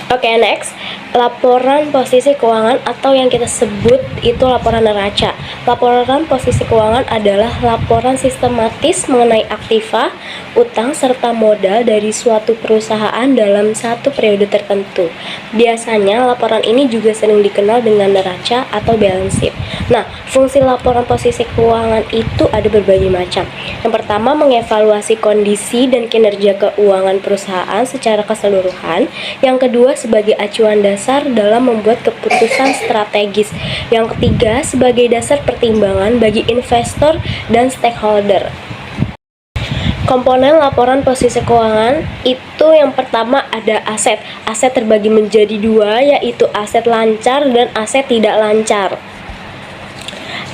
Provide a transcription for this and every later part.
Oke, next, laporan posisi keuangan atau yang kita sebut itu laporan neraca. Laporan posisi keuangan adalah laporan sistematis mengenai aktiva, utang, serta modal dari suatu perusahaan dalam satu periode tertentu. Biasanya laporan ini juga sering dikenal dengan neraca atau balance sheet. Nah, fungsi laporan posisi keuangan itu ada berbagai macam. Yang pertama, mengevaluasi kondisi dan kinerja keuangan perusahaan secara keseluruhan. Yang kedua, sebagai acuan dasar dalam membuat keputusan strategis. Yang ketiga, sebagai dasar pertimbangan bagi investor dan stakeholder. Komponen laporan posisi keuangan itu yang pertama ada aset. Aset terbagi menjadi dua, yaitu aset lancar dan aset tidak lancar.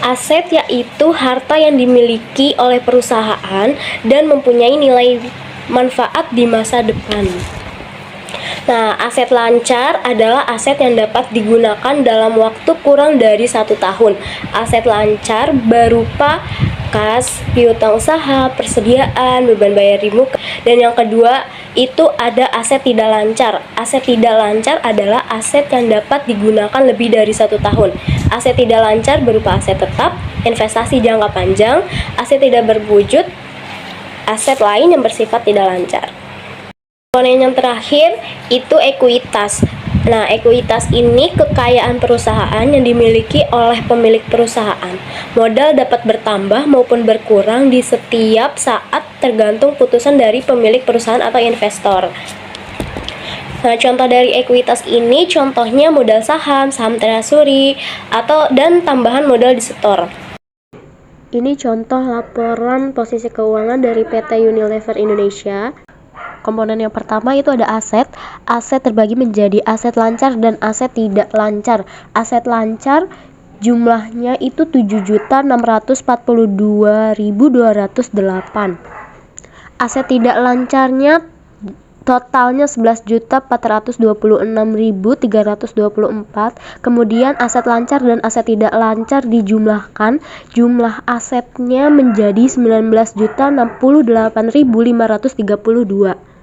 Aset yaitu harta yang dimiliki oleh perusahaan dan mempunyai nilai manfaat di masa depan. Nah, aset lancar adalah aset yang dapat digunakan dalam waktu kurang dari 1 tahun. Aset lancar berupa kas, piutang usaha, persediaan, beban bayar di muka. Dan yang kedua, itu ada aset tidak lancar. Aset tidak lancar adalah aset yang dapat digunakan lebih dari 1 tahun. Aset tidak lancar berupa aset tetap, investasi jangka panjang, aset tidak berwujud, aset lain yang bersifat tidak lancar. Komponen yang terakhir itu ekuitas. Nah, ekuitas ini kekayaan perusahaan yang dimiliki oleh pemilik perusahaan. Modal dapat bertambah maupun berkurang di setiap saat tergantung putusan dari pemilik perusahaan atau investor. Nah, contoh dari ekuitas ini contohnya modal saham, saham treasury, dan tambahan modal di setor. Ini contoh laporan posisi keuangan dari PT Unilever Indonesia. Komponen yang pertama itu ada aset. Aset terbagi menjadi aset lancar dan aset tidak lancar. Aset lancar jumlahnya itu 7.642.208. Aset tidak lancarnya totalnya 11.426.324. Kemudian aset lancar dan aset tidak lancar dijumlahkan, jumlah asetnya menjadi 19.068.532.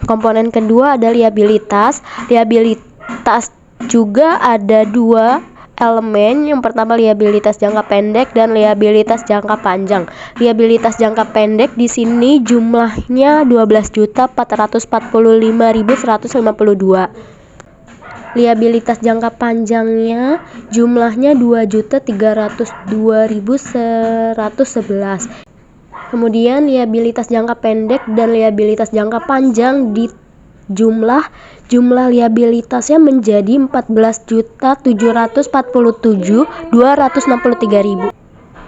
Komponen kedua ada liabilitas. Liabilitas juga ada dua elemen. Yang pertama liabilitas jangka pendek dan liabilitas jangka panjang. Liabilitas jangka pendek di sini jumlahnya 12.445.152. Liabilitas jangka panjangnya jumlahnya 2.302.111. Kemudian liabilitas jangka pendek dan liabilitas jangka panjang di jumlah liabilitasnya menjadi 14.747.263.000.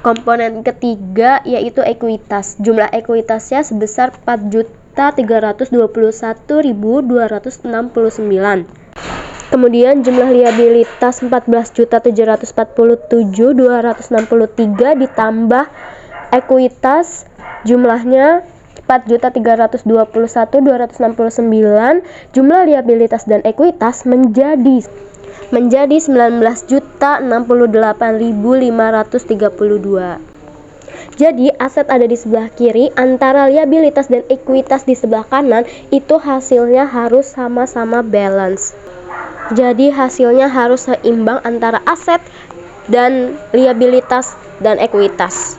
Komponen ketiga yaitu ekuitas. Jumlah ekuitasnya sebesar 4.321.269. Kemudian jumlah liabilitas 14.747.263 ditambah ekuitas jumlahnya 4.321.269. Jumlah liabilitas dan ekuitas menjadi 19.068.532. Jadi aset ada di sebelah kiri, antara liabilitas dan ekuitas di sebelah kanan, itu hasilnya harus sama-sama balance. Jadi hasilnya harus seimbang antara aset dan liabilitas dan ekuitas.